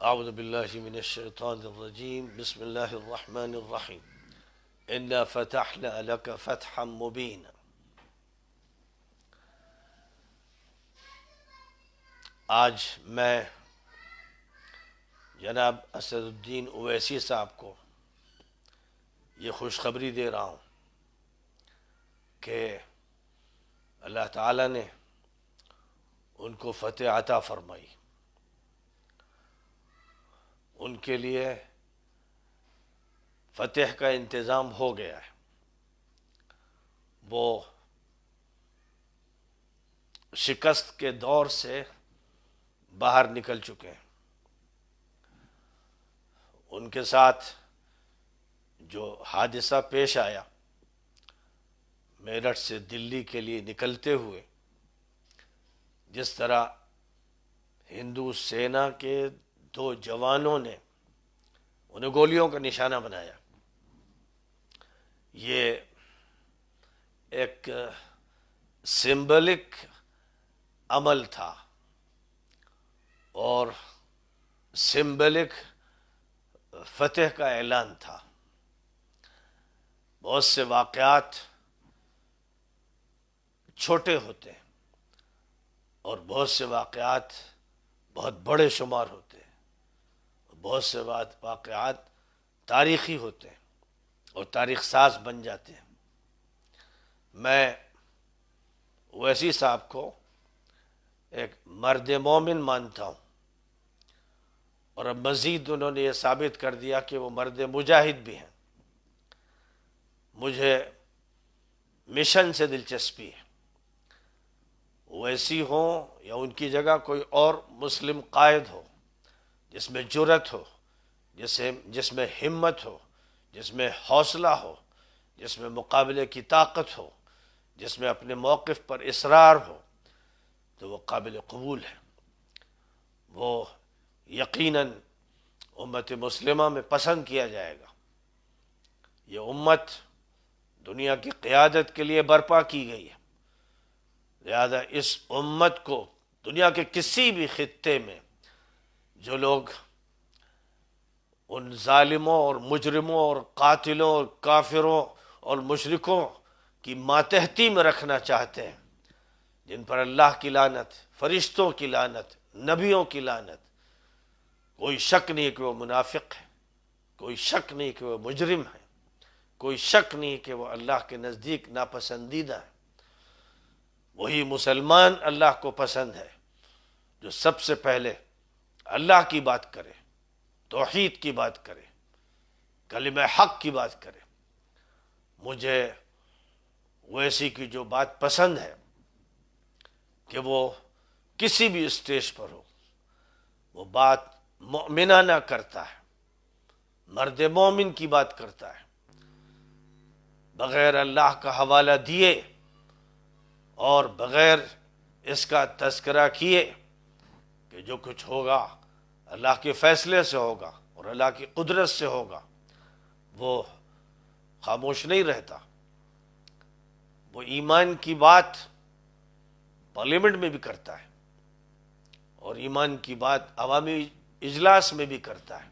اعوذ باللہ من الشیطان الرجیم بسم اللہ الرحمن الرحیم انا فتحنا لک فتحا مبینا۔ آج میں جناب اسد الدین اویسی صاحب کو یہ خوشخبری دے رہا ہوں کہ اللہ تعالیٰ نے ان کو فتح عطا فرمائی۔ ان کے لیے فتح کا انتظام ہو گیا ہے۔ وہ شکست کے دور سے باہر نکل چکے ہیں۔ ان کے ساتھ جو حادثہ پیش آیا میرٹھ سے دلی کے لیے نکلتے ہوئے، جس طرح ہندو سینا کے 2 جوانوں نے انہیں گولیوں کا نشانہ بنایا، یہ ایک سمبلک عمل تھا اور سمبلک فتح کا اعلان تھا۔ بہت سے واقعات چھوٹے ہوتے ہیں اور بہت سے واقعات بہت بڑے شمار ہوتے ہیں، بہت سے واقعات تاریخی ہوتے ہیں اور تاریخ ساز بن جاتے ہیں۔ میں اویسی صاحب کو ایک مرد مومن مانتا ہوں، اور اب مزید انہوں نے یہ ثابت کر دیا کہ وہ مرد مجاہد بھی ہیں۔ مجھے مشن سے دلچسپی ہے۔ اویسی ہوں یا ان کی جگہ کوئی اور مسلم قائد ہو جس میں جرأت ہو، جس میں ہمت ہو، جس میں حوصلہ ہو، جس میں مقابلے کی طاقت ہو، جس میں اپنے موقف پر اصرار ہو، تو وہ قابل قبول ہے۔ وہ یقیناً امت مسلمہ میں پسند کیا جائے گا۔ یہ امت دنیا کی قیادت کے لیے برپا کی گئی ہے، لہذا اس امت کو دنیا کے کسی بھی خطے میں جو لوگ ان ظالموں اور مجرموں اور قاتلوں اور کافروں اور مشرکوں کی ماتحتی میں رکھنا چاہتے ہیں، جن پر اللہ کی لعنت، فرشتوں کی لعنت، نبیوں کی لعنت، کوئی شک نہیں کہ وہ منافق ہے، کوئی شک نہیں کہ وہ مجرم ہے، کوئی شک نہیں کہ وہ اللہ کے نزدیک ناپسندیدہ ہے۔ وہی مسلمان اللہ کو پسند ہے جو سب سے پہلے اللہ کی بات کرے، توحید کی بات کرے، کلمہ حق کی بات کرے۔ مجھے اویسی کی جو بات پسند ہے کہ وہ کسی بھی اسٹیج پر ہو وہ بات مؤمنانہ کرتا ہے، مرد مومن کی بات کرتا ہے، بغیر اللہ کا حوالہ دیے اور بغیر اس کا تذکرہ کیے کہ جو کچھ ہوگا اللہ کے فیصلے سے ہوگا اور اللہ کی قدرت سے ہوگا، وہ خاموش نہیں رہتا۔ وہ ایمان کی بات پارلیمنٹ میں بھی کرتا ہے اور ایمان کی بات عوامی اجلاس میں بھی کرتا ہے۔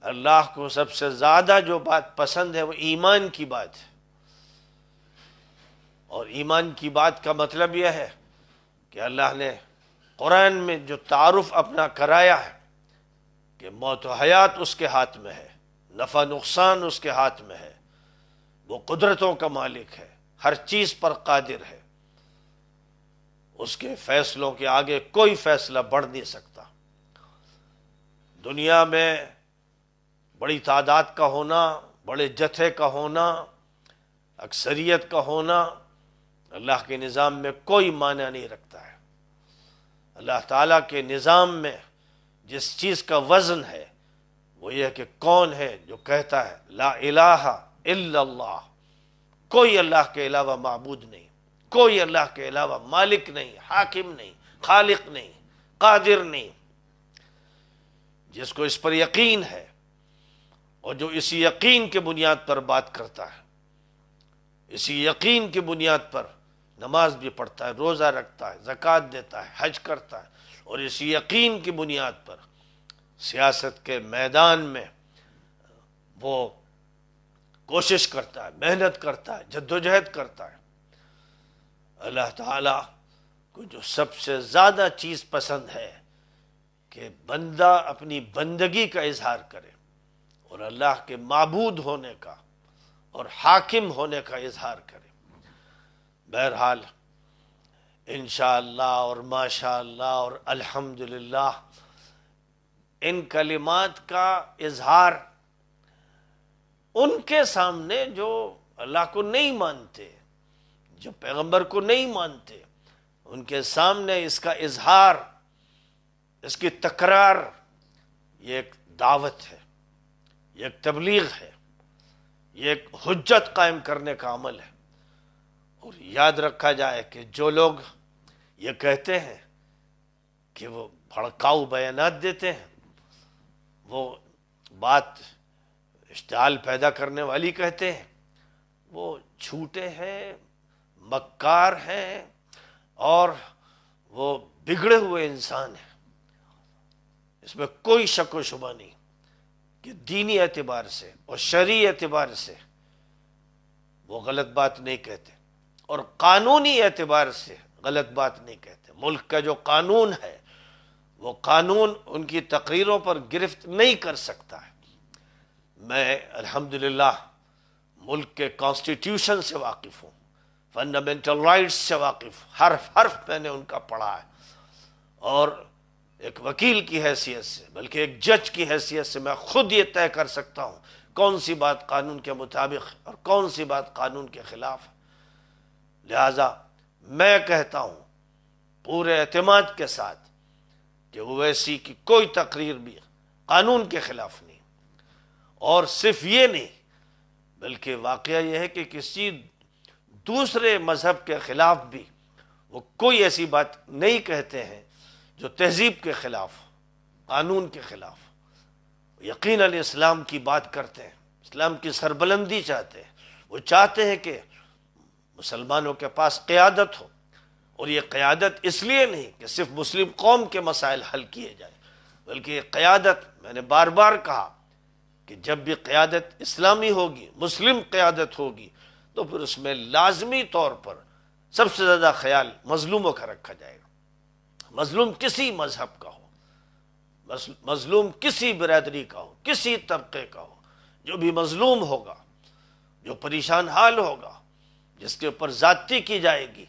اللہ کو سب سے زیادہ جو بات پسند ہے وہ ایمان کی بات ہے، اور ایمان کی بات کا مطلب یہ ہے کہ اللہ نے قرآن میں جو تعارف اپنا کرایا ہے کہ موت و حیات اس کے ہاتھ میں ہے، نفع نقصان اس کے ہاتھ میں ہے، وہ قدرتوں کا مالک ہے، ہر چیز پر قادر ہے، اس کے فیصلوں کے آگے کوئی فیصلہ بڑھ نہیں سکتا۔ دنیا میں بڑی تعداد کا ہونا، بڑے جتھے کا ہونا، اکثریت کا ہونا اللہ کے نظام میں کوئی معنی نہیں رکھتا ہے۔ اللہ تعالیٰ کے نظام میں جس چیز کا وزن ہے وہ یہ کہ کون ہے جو کہتا ہے لا الہ الا اللہ، کوئی اللہ کے علاوہ معبود نہیں، کوئی اللہ کے علاوہ مالک نہیں، حاکم نہیں، خالق نہیں، قادر نہیں۔ جس کو اس پر یقین ہے اور جو اسی یقین کے بنیاد پر بات کرتا ہے، اسی یقین کی بنیاد پر نماز بھی پڑھتا ہے، روزہ رکھتا ہے، زکوٰۃ دیتا ہے، حج کرتا ہے، اور اسی یقین کی بنیاد پر سیاست کے میدان میں وہ کوشش کرتا ہے، محنت کرتا ہے، جدوجہد کرتا ہے، اللہ تعالیٰ کو جو سب سے زیادہ چیز پسند ہے کہ بندہ اپنی بندگی کا اظہار کرے اور اللہ کے معبود ہونے کا اور حاکم ہونے کا اظہار کرے۔ بہرحال انشاءاللہ اور ماشاءاللہ اور الحمدللہ ان کلمات کا اظہار ان کے سامنے جو اللہ کو نہیں مانتے، جو پیغمبر کو نہیں مانتے، ان کے سامنے اس کا اظہار، اس کی تکرار، یہ ایک دعوت ہے، یہ ایک تبلیغ ہے، یہ ایک حجت قائم کرنے کا عمل ہے۔ اور یاد رکھا جائے کہ جو لوگ یہ کہتے ہیں کہ وہ بھڑکاؤ بیانات دیتے ہیں، وہ بات اشتعال پیدا کرنے والی کہتے ہیں، وہ جھوٹے ہیں، مکار ہیں اور وہ بگڑے ہوئے انسان ہیں۔ اس میں کوئی شک و شبہ نہیں کہ دینی اعتبار سے اور شرعی اعتبار سے وہ غلط بات نہیں کہتے اور قانونی اعتبار سے غلط بات نہیں کہتے۔ ملک کا جو قانون ہے وہ قانون ان کی تقریروں پر گرفت نہیں کر سکتا ہے۔ میں الحمدللہ ملک کے کانسٹیٹیوشن سے واقف ہوں، فنڈامنٹل رائٹس سے واقف، حرف حرف میں نے ان کا پڑھا ہے، اور ایک وکیل کی حیثیت سے بلکہ ایک جج کی حیثیت سے میں خود یہ طے کر سکتا ہوں کون سی بات قانون کے مطابق اور کون سی بات قانون کے خلاف ہے۔ لہذا میں کہتا ہوں پورے اعتماد کے ساتھ کہ اویسی کی کوئی تقریر بھی قانون کے خلاف نہیں، اور صرف یہ نہیں بلکہ واقعہ یہ ہے کہ کسی دوسرے مذہب کے خلاف بھی وہ کوئی ایسی بات نہیں کہتے ہیں جو تہذیب کے خلاف، قانون کے خلاف۔ یقیناً اسلام کی بات کرتے ہیں، اسلام کی سربلندی چاہتے ہیں، وہ چاہتے ہیں کہ مسلمانوں کے پاس قیادت ہو، اور یہ قیادت اس لیے نہیں کہ صرف مسلم قوم کے مسائل حل کیے جائیں، بلکہ یہ قیادت، میں نے بار بار کہا کہ جب بھی قیادت اسلامی ہوگی، مسلم قیادت ہوگی، تو پھر اس میں لازمی طور پر سب سے زیادہ خیال مظلوموں کا رکھا جائے گا۔ مظلوم کسی مذہب کا ہو، مظلوم کسی برادری کا ہو، کسی طبقے کا ہو، جو بھی مظلوم ہوگا، جو پریشان حال ہوگا، جس کے اوپر زیادتی کی جائے گی،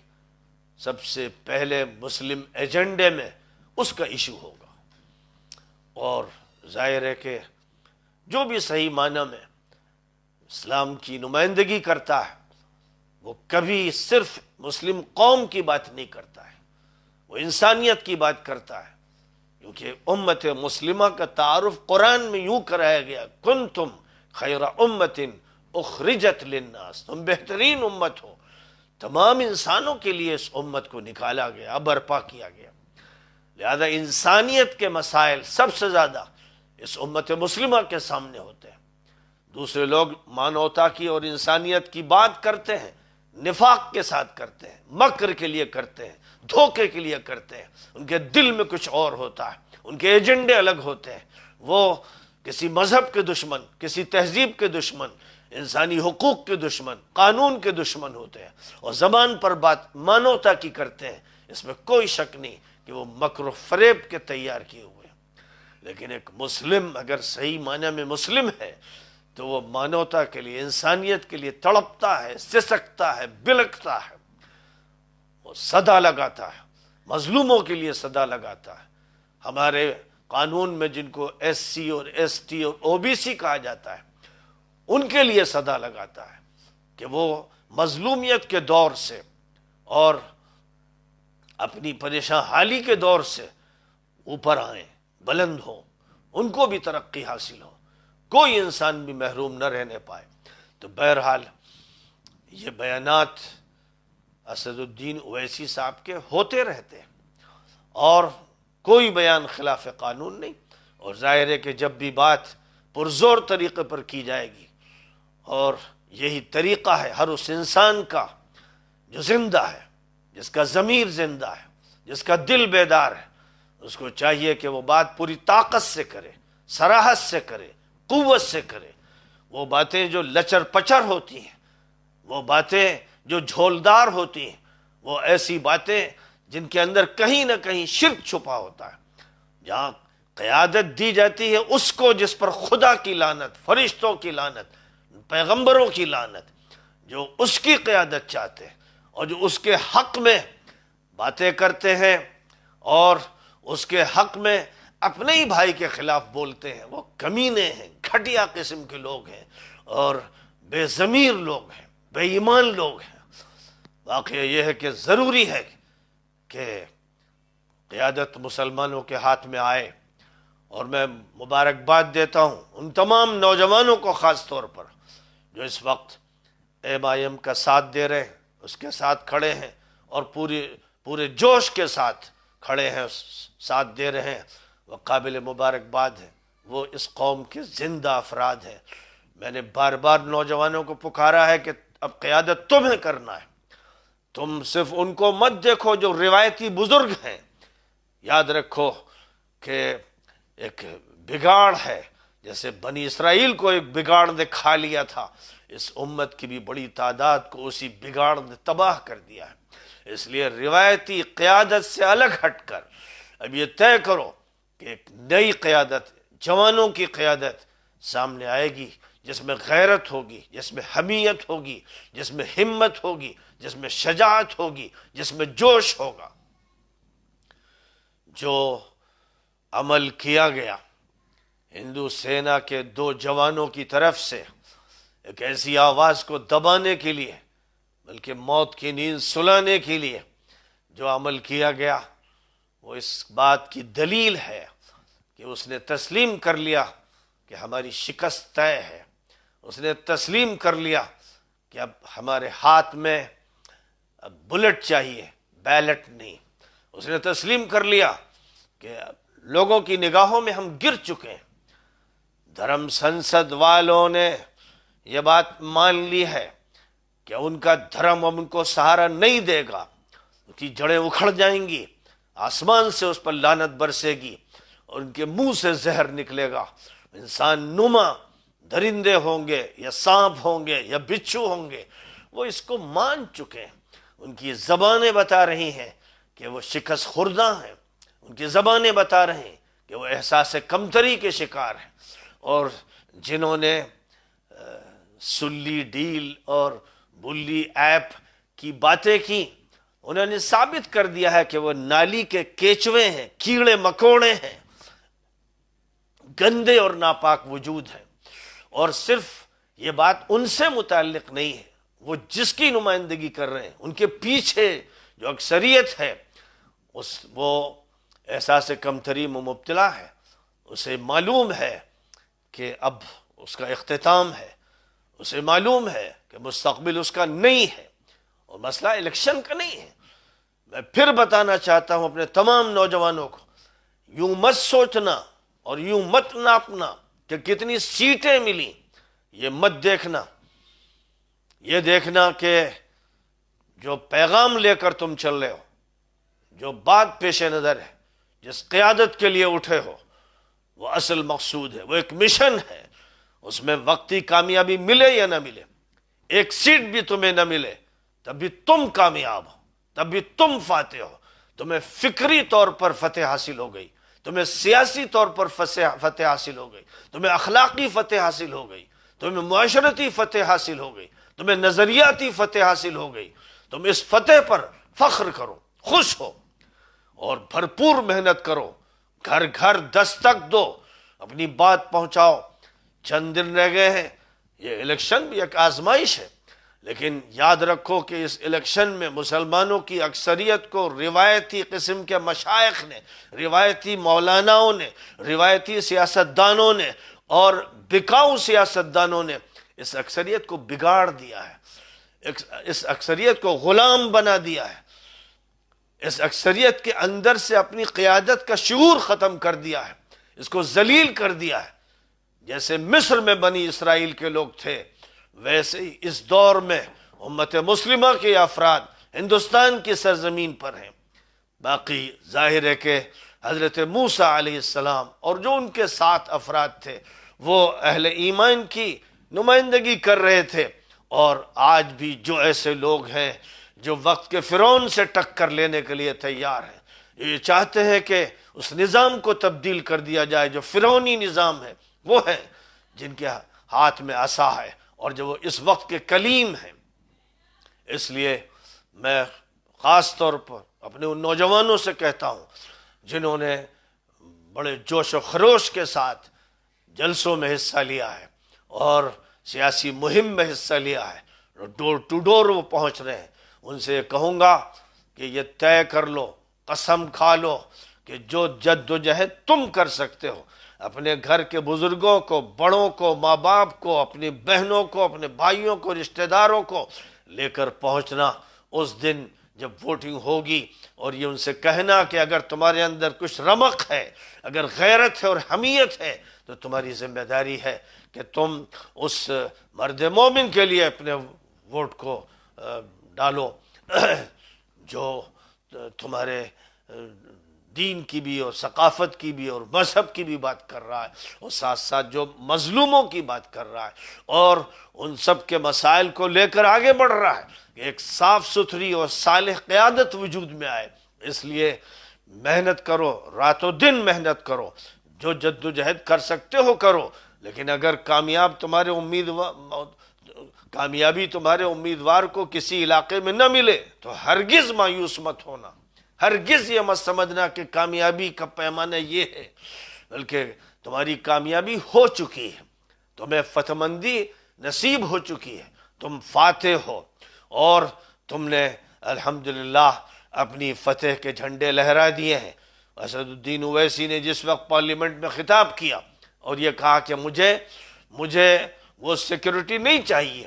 سب سے پہلے مسلم ایجنڈے میں اس کا ایشو ہوگا۔ اور ظاہر ہے کہ جو بھی صحیح معنی میں اسلام کی نمائندگی کرتا ہے وہ کبھی صرف مسلم قوم کی بات نہیں کرتا ہے، وہ انسانیت کی بات کرتا ہے، کیونکہ امت مسلمہ کا تعارف قرآن میں یوں کرایا گیا، کنتم خیر امت اخرجت للناس، تم بہترین امت ہو، تمام انسانوں کے لیے اس امت کو نکالا گیا، برپا کیا گیا۔ لہذا انسانیت کے مسائل سب سے زیادہ اس امت مسلمہ کے سامنے ہوتے ہیں۔ دوسرے لوگ مانوتا کی اور انسانیت کی بات کرتے ہیں، نفاق کے ساتھ کرتے ہیں، مکر کے لیے کرتے ہیں، دھوکے کے لیے کرتے ہیں، ان کے دل میں کچھ اور ہوتا ہے، ان کے ایجنڈے الگ ہوتے ہیں، وہ کسی مذہب کے دشمن، کسی تہذیب کے دشمن، انسانی حقوق کے دشمن، قانون کے دشمن ہوتے ہیں، اور زبان پر بات مانوتا کی کرتے ہیں۔ اس میں کوئی شک نہیں کہ وہ مکر و فریب کے تیار کیے ہوئے ہیں۔ لیکن ایک مسلم اگر صحیح معنی میں مسلم ہے تو وہ مانوتا کے لیے، انسانیت کے لیے تڑپتا ہے، سسکتا ہے، بلکتا ہے، وہ صدا لگاتا ہے، مظلوموں کے لیے صدا لگاتا ہے۔ ہمارے قانون میں جن کو ایس سی اور ایس ٹی اور او بی سی کہا جاتا ہے، ان کے لیے صدا لگاتا ہے کہ وہ مظلومیت کے دور سے اور اپنی پریشان حالی کے دور سے اوپر آئیں، بلند ہوں، ان کو بھی ترقی حاصل ہو، کوئی انسان بھی محروم نہ رہنے پائے۔ تو بہرحال یہ بیانات اسد الدین اویسی صاحب کے ہوتے رہتے ہیں، اور کوئی بیان خلاف قانون نہیں، اور ظاہر ہے کہ جب بھی بات پرزور طریقے پر کی جائے گی، اور یہی طریقہ ہے ہر اس انسان کا جو زندہ ہے، جس کا ضمیر زندہ ہے، جس کا دل بیدار ہے، اس کو چاہیے کہ وہ بات پوری طاقت سے کرے، صراحت سے کرے، قوت سے کرے۔ وہ باتیں جو لچر پچر ہوتی ہیں، وہ باتیں جو جھولدار ہوتی ہیں، وہ ایسی باتیں جن کے اندر کہیں نہ کہیں شرک چھپا ہوتا ہے۔ جہاں قیادت دی جاتی ہے اس کو جس پر خدا کی لعنت، فرشتوں کی لعنت، پیغمبروں کی لعنت، جو اس کی قیادت چاہتے ہیں اور جو اس کے حق میں باتیں کرتے ہیں اور اس کے حق میں اپنے ہی بھائی کے خلاف بولتے ہیں، وہ کمینے ہیں، گھٹیا قسم کے لوگ ہیں اور بے ضمیر لوگ ہیں، بے ایمان لوگ ہیں۔ واقعہ یہ ہے کہ ضروری ہے کہ قیادت مسلمانوں کے ہاتھ میں آئے، اور میں مبارکباد دیتا ہوں ان تمام نوجوانوں کو خاص طور پر جو اس وقت MIM کا ساتھ دے رہے ہیں، اس کے ساتھ کھڑے ہیں اور پورے جوش کے ساتھ کھڑے ہیں، ساتھ دے رہے ہیں۔ وہ قابل مبارکباد ہے، وہ اس قوم کے زندہ افراد ہیں۔ میں نے بار بار نوجوانوں کو پکارا ہے کہ اب قیادت تمہیں کرنا ہے، تم صرف ان کو مت دیکھو جو روایتی بزرگ ہیں۔ یاد رکھو کہ ایک بگاڑ ہے، جیسے بنی اسرائیل کو ایک بگاڑ نے کھا لیا تھا، اس امت کی بھی بڑی تعداد کو اسی بگاڑ نے تباہ کر دیا ہے۔ اس لیے روایتی قیادت سے الگ ہٹ کر اب یہ طے کرو کہ ایک نئی قیادت، جوانوں کی قیادت سامنے آئے گی، جس میں غیرت ہوگی، جس میں حمیت ہوگی، جس میں ہمت ہوگی، جس میں شجاعت ہوگی، جس میں جوش ہوگا۔ جو عمل کیا گیا ہندو سینا کے 2 جوانوں کی طرف سے ایک ایسی آواز کو دبانے کے لیے، بلکہ موت کی نیند سلانے کے لیے جو عمل کیا گیا، وہ اس بات کی دلیل ہے کہ اس نے تسلیم کر لیا کہ ہماری شکست طے ہے۔ اس نے تسلیم کر لیا کہ اب ہمارے ہاتھ میں اب بلٹ چاہیے، بیلٹ نہیں۔ اس نے تسلیم کر لیا کہ لوگوں کی نگاہوں میں ہم گر چکے ہیں۔ دھرم سنسد والوں نے یہ بات مان لی ہے کہ ان کا دھرم اب ان کو سہارا نہیں دے گا، ان کی جڑیں اکھڑ جائیں گی، آسمان سے اس پر لعنت برسے گی اور ان کے منہ سے زہر نکلے گا۔ انسان نما درندے ہوں گے یا سانپ ہوں گے یا بچھو ہوں گے، وہ اس کو مان چکے ہیں۔ ان کی زبانیں بتا رہی ہیں کہ وہ شکست خوردہ ہیں، ان کی زبانیں بتا رہے ہیں کہ وہ احساس کمتری کے شکار ہیں، اور جنہوں نے سلی ڈیل اور بلی ایپ کی باتیں کی، انہوں نے ثابت کر دیا ہے کہ وہ نالی کے کیچوے ہیں، کیڑے مکوڑے ہیں، گندے اور ناپاک وجود ہیں۔ اور صرف یہ بات ان سے متعلق نہیں ہے، وہ جس کی نمائندگی کر رہے ہیں ان کے پیچھے جو اکثریت ہے وہ احساس کمتری میں مبتلا ہے۔ اسے معلوم ہے کہ اب اس کا اختتام ہے، اسے معلوم ہے کہ مستقبل اس کا نہیں ہے، اور مسئلہ الیکشن کا نہیں ہے۔ میں پھر بتانا چاہتا ہوں اپنے تمام نوجوانوں کو، یوں مت سوچنا اور یوں مت ناپنا کہ کتنی سیٹیں ملی، یہ مت دیکھنا، یہ دیکھنا کہ جو پیغام لے کر تم چل رہے ہو، جو بات پیش نظر ہے، جس قیادت کے لیے اٹھے ہو، وہ اصل مقصود ہے، وہ ایک مشن ہے۔ اس میں وقتی کامیابی ملے یا نہ ملے، ایک سیٹ بھی تمہیں نہ ملے، تب بھی تم کامیاب ہو، تب بھی تم فاتح ہو۔ تمہیں فکری طور پر فتح حاصل ہو گئی، تمہیں سیاسی طور پر فتح حاصل ہو گئی، تمہیں اخلاقی فتح حاصل ہو گئی، تمہیں معاشرتی فتح حاصل ہو گئی، تمہیں نظریاتی فتح حاصل ہو گئی۔ تم اس فتح پر فخر کرو، خوش ہو اور بھرپور محنت کرو، گھر گھر دستک دو، اپنی بات پہنچاؤ۔ چند دن رہ گئے ہیں، یہ الیکشن بھی ایک آزمائش ہے، لیکن یاد رکھو کہ اس الیکشن میں مسلمانوں کی اکثریت کو روایتی قسم کے مشائخ نے، روایتی مولاناؤں نے، روایتی سیاستدانوں نے اور بکاؤ سیاستدانوں نے اس اکثریت کو بگاڑ دیا ہے، اس اکثریت کو غلام بنا دیا ہے، اس اکثریت کے اندر سے اپنی قیادت کا شعور ختم کر دیا ہے، اس کو ذلیل کر دیا ہے۔ جیسے مصر میں بنی اسرائیل کے لوگ تھے، ویسے ہی اس دور میں امت مسلمہ کے افراد ہندوستان کی سرزمین پر ہیں۔ باقی ظاہر ہے کہ حضرت موسیٰ علیہ السلام اور جو ان کے ساتھ افراد تھے وہ اہل ایمان کی نمائندگی کر رہے تھے، اور آج بھی جو ایسے لوگ ہیں جو وقت کے فرعون سے ٹکر لینے کے لیے تیار ہیں، یہ چاہتے ہیں کہ اس نظام کو تبدیل کر دیا جائے جو فرعونی نظام ہے، وہ ہے جن کے ہاتھ میں عصا ہے اور جو وہ اس وقت کے کلیم ہیں۔ اس لیے میں خاص طور پر اپنے ان نوجوانوں سے کہتا ہوں جنہوں نے بڑے جوش و خروش کے ساتھ جلسوں میں حصہ لیا ہے اور سیاسی مہم میں حصہ لیا ہے، ڈور ٹو ڈور وہ پہنچ رہے ہیں، ان سے یہ کہوں گا کہ یہ طے کر لو، قسم کھا لو کہ جو جد و جہد تم کر سکتے ہو، اپنے گھر کے بزرگوں کو، بڑوں کو، ماں باپ کو، اپنی بہنوں کو، اپنے بھائیوں کو، رشتہ داروں کو لے کر پہنچنا اس دن جب ووٹنگ ہوگی، اور یہ ان سے کہنا کہ اگر تمہارے اندر کچھ رمق ہے، اگر غیرت ہے اور حمیت ہے، تو تمہاری ذمہ داری ہے کہ تم اس مرد مومن کے لیے اپنے ووٹ کو ڈالو جو تمہارے دین کی بھی اور ثقافت کی بھی اور مذہب کی بھی بات کر رہا ہے، اور ساتھ ساتھ جو مظلوموں کی بات کر رہا ہے اور ان سب کے مسائل کو لے کر آگے بڑھ رہا ہے کہ ایک صاف ستھری اور صالح قیادت وجود میں آئے۔ اس لیے محنت کرو، رات و دن محنت کرو، جو جد و جہد کر سکتے ہو کرو، لیکن اگر کامیابی تمہارے امیدوار کو کسی علاقے میں نہ ملے تو ہرگز مایوس مت ہونا، ہرگز یہ مت سمجھنا کہ کامیابی کا پیمانہ یہ ہے، بلکہ تمہاری کامیابی ہو چکی ہے، تمہیں فتح مندی نصیب ہو چکی ہے، تم فاتح ہو، اور تم نے الحمدللہ اپنی فتح کے جھنڈے لہرا دیے ہیں۔ اسد الدین اویسی نے جس وقت پارلیمنٹ میں خطاب کیا اور یہ کہا کہ مجھے وہ سیکیورٹی نہیں چاہیے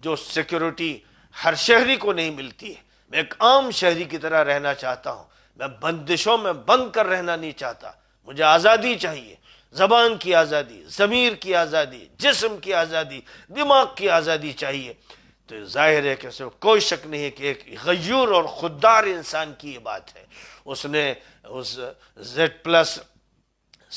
جو سیکیورٹی ہر شہری کو نہیں ملتی ہے، میں ایک عام شہری کی طرح رہنا چاہتا ہوں، میں بندشوں میں بند کر رہنا نہیں چاہتا، مجھے آزادی چاہیے، زبان کی آزادی، ضمیر کی آزادی، جسم کی آزادی، دماغ کی آزادی چاہیے۔ تو ظاہر ہے کہ اس میں کوئی شک نہیں ہے کہ ایک غیور اور خوددار انسان کی یہ بات ہے، اس نے اس زیڈ پلس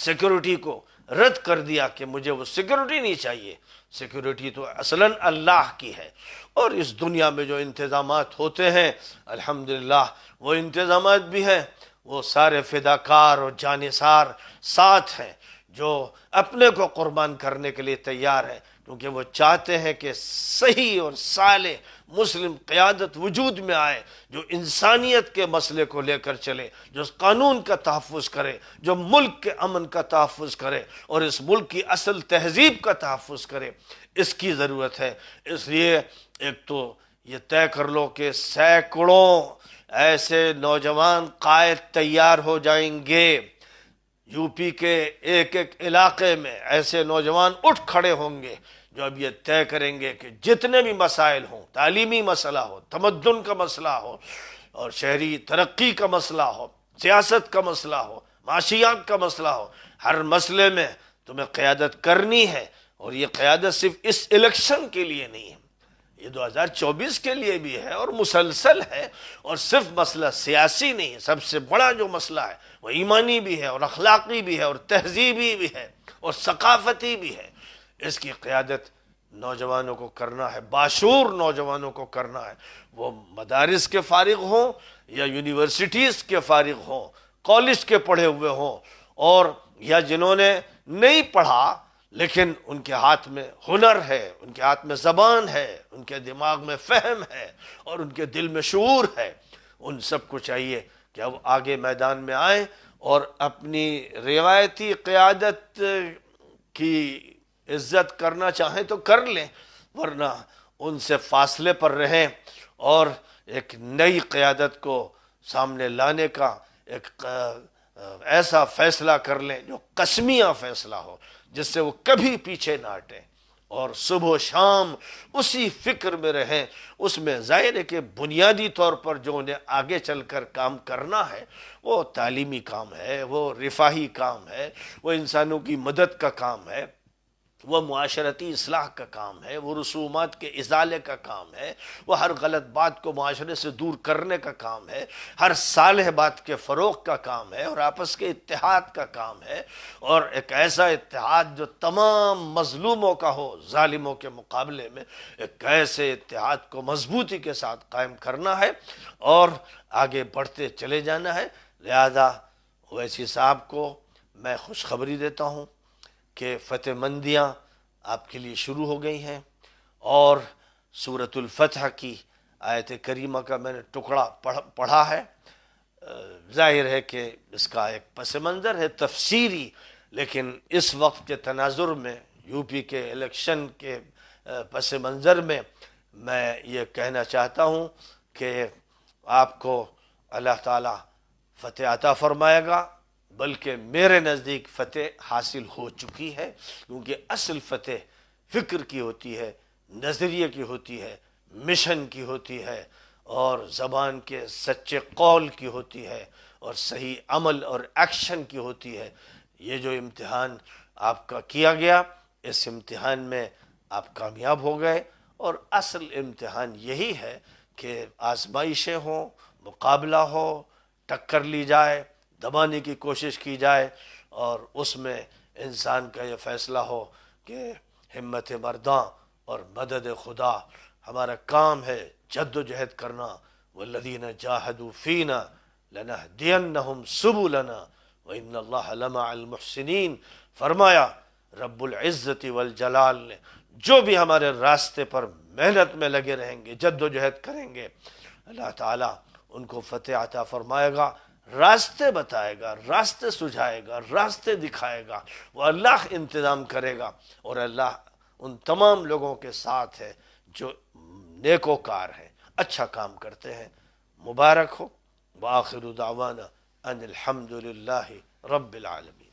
سیکیورٹی کو رد کر دیا کہ مجھے وہ سیکیورٹی نہیں چاہیے، سیکیورٹی تو اصلاً اللہ کی ہے، اور اس دنیا میں جو انتظامات ہوتے ہیں الحمدللہ وہ انتظامات بھی ہیں، وہ سارے فداکار اور جانثار ساتھ ہیں جو اپنے کو قربان کرنے کے لیے تیار ہیں، کیونکہ وہ چاہتے ہیں کہ صحیح اور صالح مسلم قیادت وجود میں آئے جو انسانیت کے مسئلے کو لے کر چلے، جو قانون کا تحفظ کرے، جو ملک کے امن کا تحفظ کرے اور اس ملک کی اصل تہذیب کا تحفظ کرے، اس کی ضرورت ہے۔ اس لیے ایک تو یہ طے کر لو کہ سینکڑوں ایسے نوجوان قائد تیار ہو جائیں گے، یو پی کے ایک ایک علاقے میں ایسے نوجوان اٹھ کھڑے ہوں گے جو اب یہ طے کریں گے کہ جتنے بھی مسائل ہوں، تعلیمی مسئلہ ہو، تمدن کا مسئلہ ہو، اور شہری ترقی کا مسئلہ ہو، سیاست کا مسئلہ ہو، معاشیات کا مسئلہ ہو، ہر مسئلے میں تمہیں قیادت کرنی ہے، اور یہ قیادت صرف اس الیکشن کے لیے نہیں ہے، یہ 2024 کے لیے بھی ہے اور مسلسل ہے، اور صرف مسئلہ سیاسی نہیں ہے، سب سے بڑا جو مسئلہ ہے وہ ایمانی بھی ہے اور اخلاقی بھی ہے اور تہذیبی بھی ہے اور ثقافتی بھی ہے۔ اس کی قیادت نوجوانوں کو کرنا ہے، باشعور نوجوانوں کو کرنا ہے، وہ مدارس کے فارغ ہوں یا یونیورسٹیز کے فارغ ہوں، کالج کے پڑھے ہوئے ہوں، اور یا جنہوں نے نہیں پڑھا لیکن ان کے ہاتھ میں ہنر ہے، ان کے ہاتھ میں زبان ہے، ان کے دماغ میں فہم ہے اور ان کے دل میں شعور ہے، ان سب کو چاہیے کہ اب آگے میدان میں آئیں اور اپنی روایتی قیادت کی عزت کرنا چاہیں تو کر لیں، ورنہ ان سے فاصلے پر رہیں اور ایک نئی قیادت کو سامنے لانے کا ایک ایسا فیصلہ کر لیں جو قسمیہ فیصلہ ہو، جس سے وہ کبھی پیچھے نہ ہٹیں اور صبح و شام اسی فکر میں رہیں۔ اس میں ظاہر ہے کہ بنیادی طور پر جو انہیں آگے چل کر کام کرنا ہے وہ تعلیمی کام ہے، وہ رفاہی کام ہے، وہ انسانوں کی مدد کا کام ہے، وہ معاشرتی اصلاح کا کام ہے، وہ رسومات کے ازالے کا کام ہے، وہ ہر غلط بات کو معاشرے سے دور کرنے کا کام ہے، ہر صالح بات کے فروغ کا کام ہے، اور آپس کے اتحاد کا کام ہے، اور ایک ایسا اتحاد جو تمام مظلوموں کا ہو ظالموں کے مقابلے میں، ایک ایسے اتحاد کو مضبوطی کے ساتھ قائم کرنا ہے اور آگے بڑھتے چلے جانا ہے۔ لہذا اویسی صاحب کو میں خوشخبری دیتا ہوں کہ فتح مندیاں آپ کے لیے شروع ہو گئی ہیں، اور سورۃ الفتح کی آیت کریمہ کا میں نے ٹکڑا پڑھا ہے۔ ظاہر ہے کہ اس کا ایک پس منظر ہے تفسیری، لیکن اس وقت کے تناظر میں، یو پی کے الیکشن کے پس منظر میں یہ کہنا چاہتا ہوں کہ آپ کو اللہ تعالی فتح عطا فرمائے گا، بلکہ میرے نزدیک فتح حاصل ہو چکی ہے، کیونکہ اصل فتح فکر کی ہوتی ہے، نظریے کی ہوتی ہے، مشن کی ہوتی ہے، اور زبان کے سچے قول کی ہوتی ہے، اور صحیح عمل اور ایکشن کی ہوتی ہے۔ یہ جو امتحان آپ کا کیا گیا، اس امتحان میں آپ کامیاب ہو گئے، اور اصل امتحان یہی ہے کہ آزمائشیں ہوں، مقابلہ ہو، ٹکر لی جائے، دبانے کی کوشش کی جائے، اور اس میں انسان کا یہ فیصلہ ہو کہ ہمت مرداں اور مدد خدا، ہمارا کام ہے جد و جہد کرنا، والذین جاہدوا فینا لنہدینہم سبلنا وان اللہ لمع المحسنین۔ فرمایا رب العزت والجلال نے، جو بھی ہمارے راستے پر محنت میں لگے رہیں گے، جد و جہد کریں گے، اللہ تعالیٰ ان کو فتح عطا فرمائے گا، راستے بتائے گا، راستے سجھائے گا، راستے دکھائے گا، وہ اللہ انتظام کرے گا، اور اللہ ان تمام لوگوں کے ساتھ ہے جو نیکوکار ہیں، اچھا کام کرتے ہیں۔ مبارک ہو۔ وآخر دعوانا ان الحمد للہ رب العالمین۔